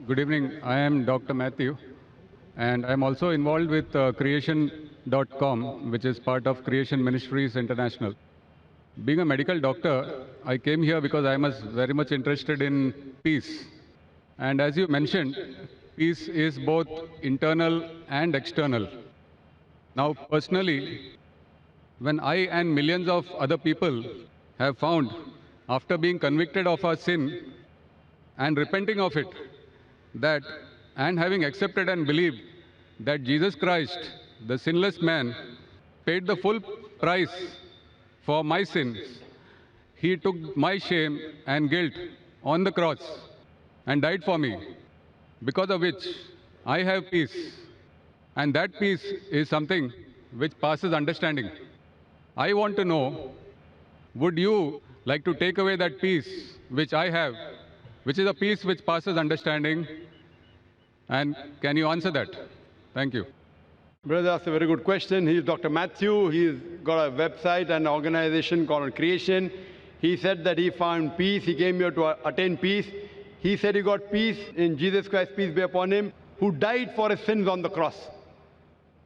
Good evening. I am Dr. Matthew, and I am also involved with creation.com, which is part of Creation Ministries International. Being a medical doctor, I came here because I was very much interested in peace. And as you mentioned, peace is both internal and external. Now, personally, when I and millions of other people have found, after being convicted of our sin and repenting of it, that and having accepted and believed that Jesus Christ, the sinless man, paid the full price for my sins. He took my shame and guilt on the cross and died for me, because of which I have peace. And that peace is something which passes understanding. I want to know, would you like to take away that peace which I have, which is a peace which passes understanding? And can you answer that? Thank you. Brother, that's a very good question. He's Dr. Matthew. He's got a website and organization called Creation. He said that he found peace. He came here to attain peace. He said he got peace in Jesus Christ, peace be upon him, who died for his sins on the cross.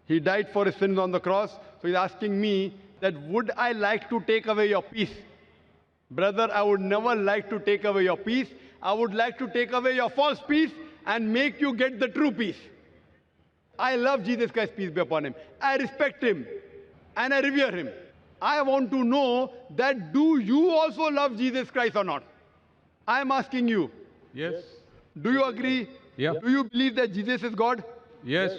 He died for his sins on the cross. So he's asking me that would I like to take away your peace? Brother, I would never like to take away your peace. I would like to take away your false peace and make you get the true peace. I love Jesus Christ, peace be upon him. I respect him and I revere him. I want to know that do you also love Jesus Christ or not? I am asking you. Yes. Do you agree? Yeah. Do you believe that Jesus is God? Yes.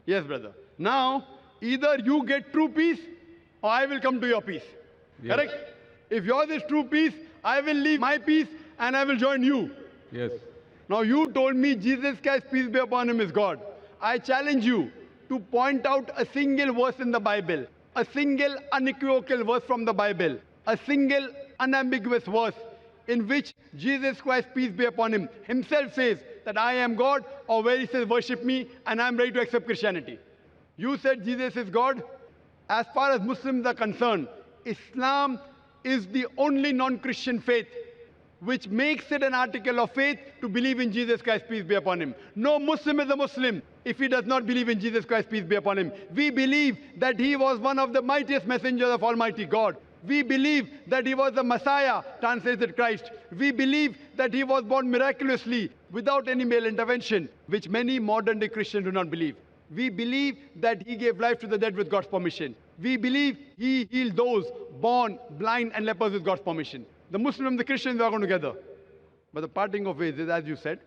Yes, brother. Now, either you get true peace or I will come to your peace. Yes. Correct? If yours is true peace, I will leave my peace and I will join you. Yes. Now you told me Jesus Christ, peace be upon him, is God. I challenge you to point out a single verse in the Bible, a single unequivocal verse from the Bible, a single unambiguous verse in which Jesus Christ, peace be upon him, himself says that I am God, or where he says worship me and I am ready to accept Christianity. You said Jesus is God. As far as Muslims are concerned, Islam is the only non-Christian faith which makes it an article of faith to believe in Jesus Christ, peace be upon him. No Muslim is a Muslim if he does not believe in Jesus Christ, peace be upon him. We believe that he was one of the mightiest messengers of Almighty God. We believe that he was the Messiah, translated Christ. We believe that he was born miraculously without any male intervention, which many modern day Christians do not believe. We believe that he gave life to the dead with God's permission. We believe he healed those born blind and lepers with God's permission. The Muslims and the Christians are going together. But the parting of ways is, as you said,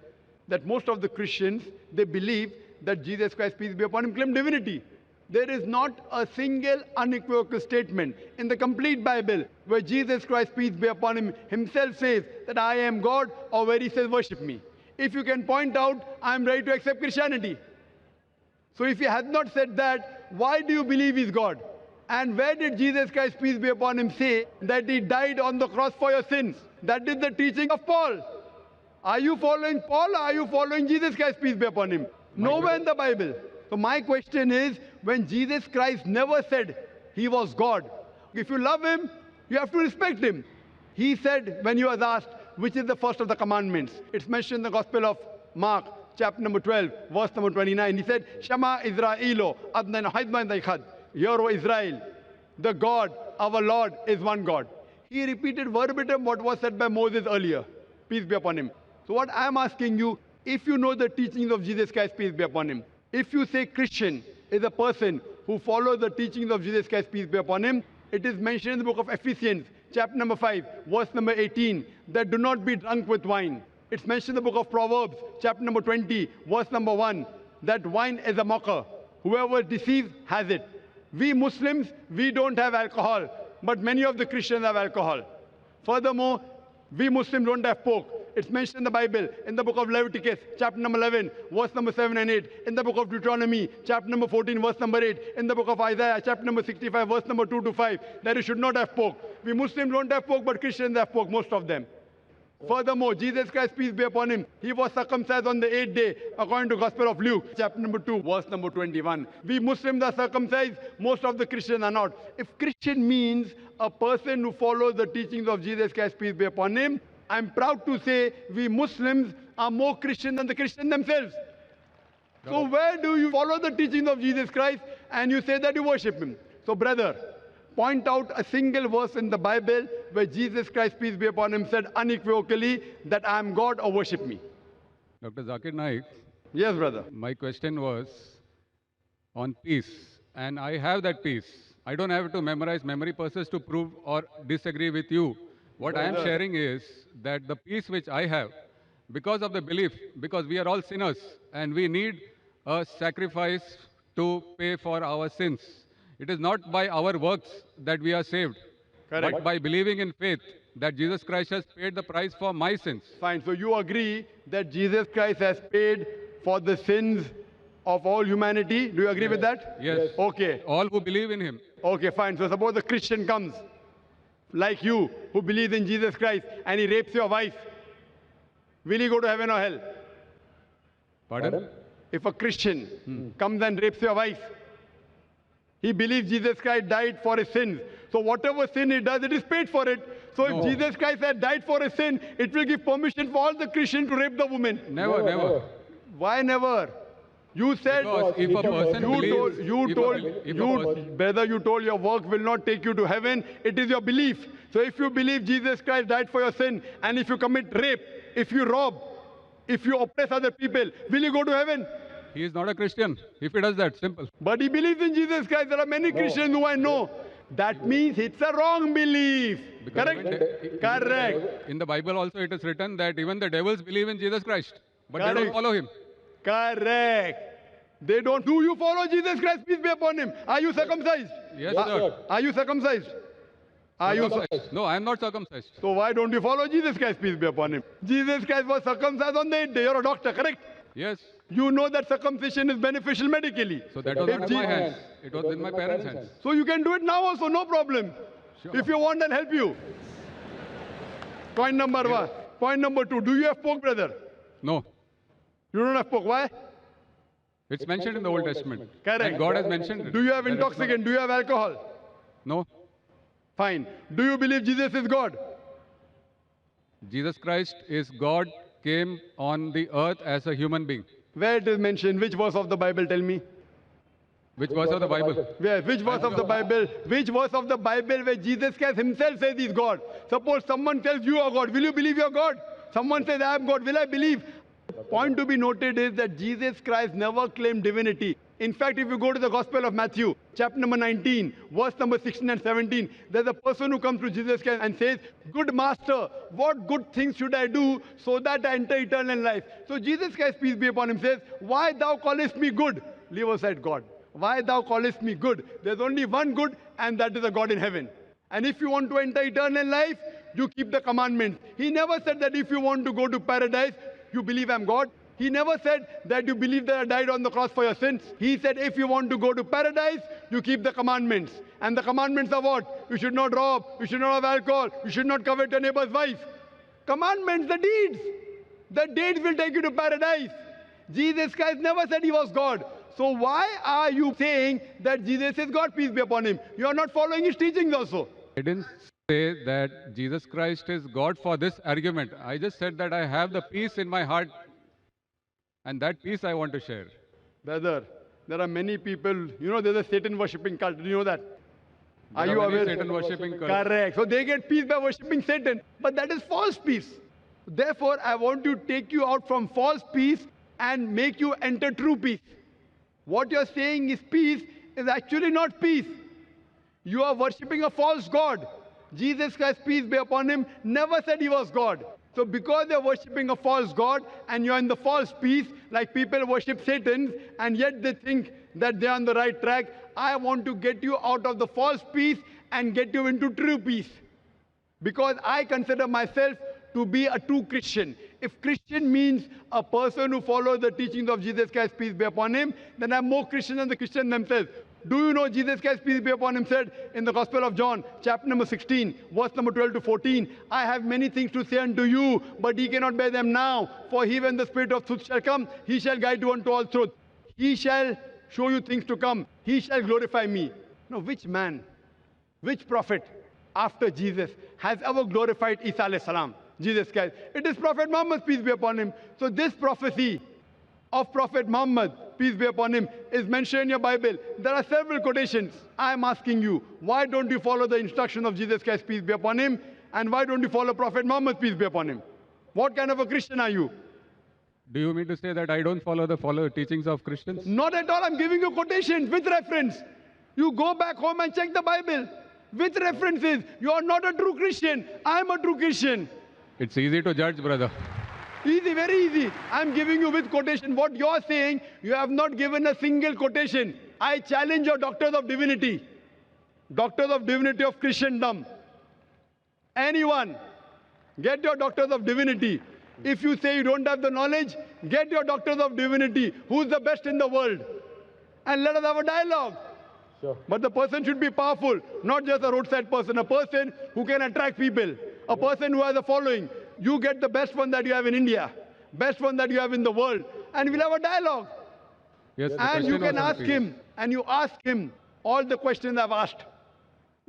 that most of the Christians, they believe that Jesus Christ, peace be upon him, claimed divinity. There is not a single unequivocal statement in the complete Bible where Jesus Christ, peace be upon him, himself says that I am God, or where he says worship me. If you can point out, I am ready to accept Christianity. So if he has not said that, why do you believe he's God? And where did Jesus Christ, peace be upon him, say that he died on the cross for your sins? That is the teaching of Paul. Are you following Paul, or are you following Jesus Christ, peace be upon him? Nowhere in the Bible. So my question is, when Jesus Christ never said he was God, if you love him, you have to respect him. He said, when he was asked, which is the first of the commandments? It's mentioned in the Gospel of Mark, chapter number 12, verse number 29. He said, Shema Israelo, Adnan Haidman Daikhad. Hear, O Israel, the God, our Lord, is one God. He repeated verbatim what was said by Moses earlier. Peace be upon him. So what I'm asking you, if you know the teachings of Jesus Christ, peace be upon him, if you say Christian is a person who follows the teachings of Jesus Christ, peace be upon him, it is mentioned in the book of Ephesians, chapter number 5, verse number 18, that do not be drunk with wine. It's mentioned in the book of Proverbs, chapter number 20, verse number 1, that wine is a mocker. Whoever deceives has it. We Muslims, we don't have alcohol, but many of the Christians have alcohol. Furthermore, we Muslims don't have pork. It's mentioned in the Bible, in the book of Leviticus, chapter number 11, verse number 7 and 8, in the book of Deuteronomy, chapter number 14, verse number 8, in the book of Isaiah, chapter number 65, verse number 2 to 5, that you should not have pork. We Muslims don't have pork, but Christians have pork, most of them. Furthermore, Jesus Christ, peace be upon him, he was circumcised on the 8th day, according to Gospel of Luke, chapter number 2, verse number 21. We Muslims are circumcised, most of the Christians are not. If Christian means a person who follows the teachings of Jesus Christ, peace be upon him, I'm proud to say we Muslims are more Christian than the Christians themselves. So where do you follow the teachings of Jesus Christ and you say that you worship him? So brother, point out a single verse in the Bible where Jesus Christ, peace be upon him, said unequivocally that I am God or worship me. Dr. Zakir Naik, Yes, brother. my question was on peace, and I have that peace. I don't have to memorize memory purses to prove or disagree with you. What I am Brother. sharing is that the peace which I have, because of the belief, because we are all sinners and we need a sacrifice to pay for our sins. It is not by our works that we are saved, Correct. but by believing in faith that Jesus Christ has paid the price for my sins. Fine. So you agree that Jesus Christ has paid for the sins of all humanity. Do you agree with that? Yes. Okay. All who believe in him. Okay, fine. So suppose a Christian comes, like you, who believes in Jesus Christ, and he rapes your wife. Will he go to heaven or hell? Pardon? If a Christian comes and rapes your wife, he believes Jesus Christ died for his sins. So whatever sin he does, it is paid for it. So if No. Jesus Christ had died for his sin, it will give permission for all the Christians to rape the woman. Never, never. Why never? You said, Because if a person believes, brother, you told your work will not take you to heaven. It is your belief. So if you believe Jesus Christ died for your sin, and if you commit rape, if you rob, if you oppress other people, will you go to heaven? he is not a Christian. If he does that, simple. But he believes in Jesus Christ. There are many Christians who I know. That means it's a wrong belief. Because Correct? Correct. In the Bible also it is written that even the devils believe in Jesus Christ, but they don't Correct. follow him. Correct. They don't. Do you follow Jesus Christ? Peace be upon him. Are you circumcised? Yes, sir. Are you circumcised? Are you? Circumcised. No, I am not circumcised. So why don't you follow Jesus Christ? Peace be upon him. Jesus Christ was circumcised on the 8th day. You're a doctor, correct? Yes. You know that circumcision is beneficial medically. So that was If not in my hands. It was in my parents' hands. So you can do it now also, no problem. Sure. If you want, I'll help you. Point number one. Point number two. Do you have pork, brother? No. You don't have pork. Why? It's mentioned in the Old Testament. Correct. And God has mentioned it. Do you have That it's not- intoxicant? Do you have alcohol? No. Fine. Do you believe Jesus is God? Jesus Christ is God, came on the earth as a human being. Where it is mentioned? Which verse of the Bible? Tell me. Which verse of the Bible? Where? Which verse of the Bible? Which verse of the Bible where Jesus Christ himself says he's God? Suppose someone tells you are God. Will you believe you're God? Someone says I am God. Will I believe? Point to be noted is that Jesus Christ never claimed divinity. In fact, if you go to the Gospel of Matthew, chapter number 19, verse number 16 and 17, there's a person who comes to Jesus Christ and says, "Good master, what good things should I do so that I enter eternal life?" So Jesus Christ, peace be upon him, says, "Why thou callest me good?" Leave aside God. "Why thou callest me good?" There's only one good, and that is a God in heaven. And if you want to enter eternal life, you keep the commandments. He never said that if you want to go to paradise, you believe I'm God. He never said that you believe that I died on the cross for your sins. He said if you want to go to paradise, you keep the commandments. And the commandments are what? You should not rob, you should not have alcohol, you should not covet your neighbor's wife. Commandments, the deeds. The deeds will take you to paradise. Jesus Christ never said he was God. So why are you saying that Jesus is God, peace be upon him? You are not following his teachings also. I didn't say that Jesus Christ is God for this argument. I just said that I have the peace in my heart, and that peace I want to share. Brother, there are many people, you know, there's a Satan worshipping cult. Do you know that? Are There you many aware? Satan worshipping cults. Correct. So they get peace by worshipping Satan. But that is false peace. Therefore, I want to take you out from false peace and make you enter true peace. What you're saying is peace is actually not peace. You are worshipping a false God. Jesus Christ, peace be upon him, never said he was God. So because you're worshipping a false God and you're in the false peace, like people worship Satan, and yet they think that they're on the right track, I want to get you out of the false peace and get you into true peace. Because I consider myself to be a true Christian. If Christian means a person who follows the teachings of Jesus Christ, peace be upon him, then I'm more Christian than the Christians themselves. Do you know Jesus Christ, peace be upon him, said in the Gospel of John, chapter number 16, verse number 12 to 14, "I have many things to say unto you, but ye cannot bear them now. For he, when the Spirit of truth shall come, he shall guide you unto all truth. He shall show you things to come. He shall glorify me." Now, which man, which prophet after Jesus has ever glorified Isa alayhi salam? Jesus Christ. It is Prophet Muhammad, peace be upon him. So this prophecy of Prophet Muhammad, peace be upon him, is mentioned in your Bible. There are several quotations. I am asking you, why don't you follow the instruction of Jesus Christ, peace be upon him? And why don't you follow Prophet Muhammad, peace be upon him? What kind of a Christian are you? Do you mean to say that I don't follow the teachings of Christians? Not at all. I'm giving you quotations with reference. You go back home and check the Bible with references. You are not a true Christian. I am a true Christian. It's easy to judge, brother. Easy, very easy. I'm giving you with quotation. What you're saying, you have not given a single quotation. I challenge your doctors of divinity of Christendom. Anyone, get your doctors of divinity. If you say you don't have the knowledge, get your doctors of divinity. Who's the best in the world? And let us have a dialogue. Sure. But the person should be powerful, not just a roadside person, a person who can attract people, a person who has a following. You get the best one that you have in India, best one that you have in the world, and we'll have a dialogue. Yes, the And you question can was on ask the him, and you ask him all the questions I've asked.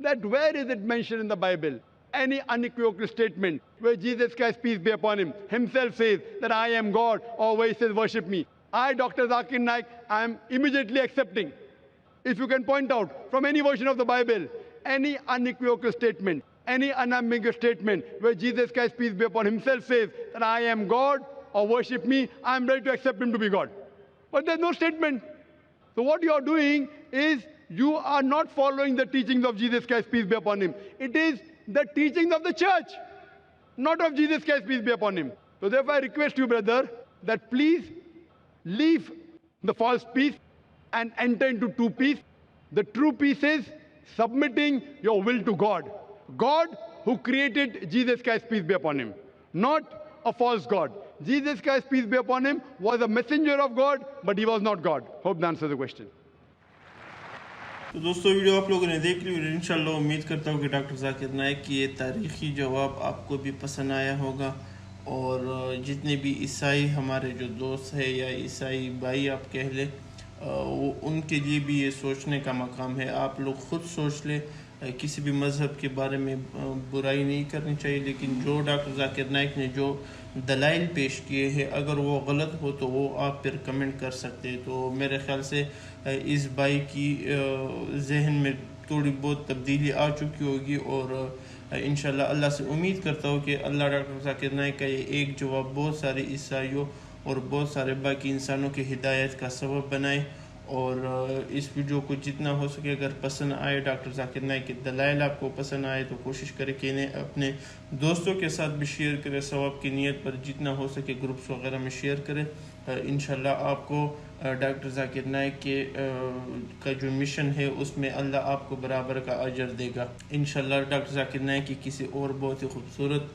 That where is it mentioned in the Bible? Any unequivocal statement where Jesus Christ, peace be upon him, himself says that I am God, or where he says worship me. I, Dr. Zakir Naik, I am immediately accepting. If you can point out from any version of the Bible, any unequivocal statement, any unambiguous statement where Jesus Christ, peace be upon himself, says that I am God or worship me, I am ready to accept him to be God. But there's no statement. So what you are doing is you are not following the teachings of Jesus Christ, peace be upon him. It is the teachings of the church, not of Jesus Christ, peace be upon him. So therefore I request you, brother, that please leave the false peace and enter into true peace. The true peace is submitting your will to God. God who created Jesus Christ, peace be upon him, not a false God. Jesus Christ, peace be upon him, was a messenger of God, but he was not God. Hope that answers the question. तो दोस्तों video आप लोगों ने देख ली और इंशाल्लाह उम्मीद करता हूँ कि डॉक्टर जाकिर नाइक की ये तारीख़ी जवाब आपको भी पसंद आया होगा और जितने भी ईसाई हमारे जो दोस्त है या ईसाई भाई आप कह लें वो उनके लिए भी ये सोचने का मकाम है। आप लोग ख़ुद सोच लें, किसी भी मज़हब के बारे में बुराई नहीं करनी चाहिए, लेकिन जो डॉक्टर जाकिर नाइक ने जो दलाइल पेश किए हैं अगर वो गलत हो तो वो आप फिर कमेंट कर सकते हैं। तो मेरे ख़्याल से इस भाई की जहन में थोड़ी बहुत तब्दीली आ चुकी होगी और इंशाल्लाह अल्लाह से उम्मीद करता हूँ कि अल्लाह डॉक्टर जाकिर नाइक का ये एक जवाब बहुत सारे ईसाइयों और बहुत सारे बाकी इंसानों की हिदायत का सबब बनाए। और इस वीडियो को जितना हो सके अगर पसंद आए, डॉक्टर जाकिर नाइक के दलाइल आपको पसंद आए तो कोशिश करें कि इन्हें अपने दोस्तों के साथ भी शेयर करें। सवाब की नीयत पर जितना हो सके ग्रुप्स वगैरह में शेयर करें। इंशाल्लाह आपको डॉक्टर जाकिर नाइक के का जो मिशन है उसमें अल्लाह आपको बराबर का अजर देगा। इंशाल्लाह डॉक्टर जाकिर नाइक की किसी और बहुत ही खूबसूरत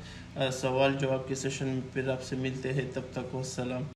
सवाल जवाब के सेशन में फिर आपसे मिलते हैं। तब तक वस्सलाम।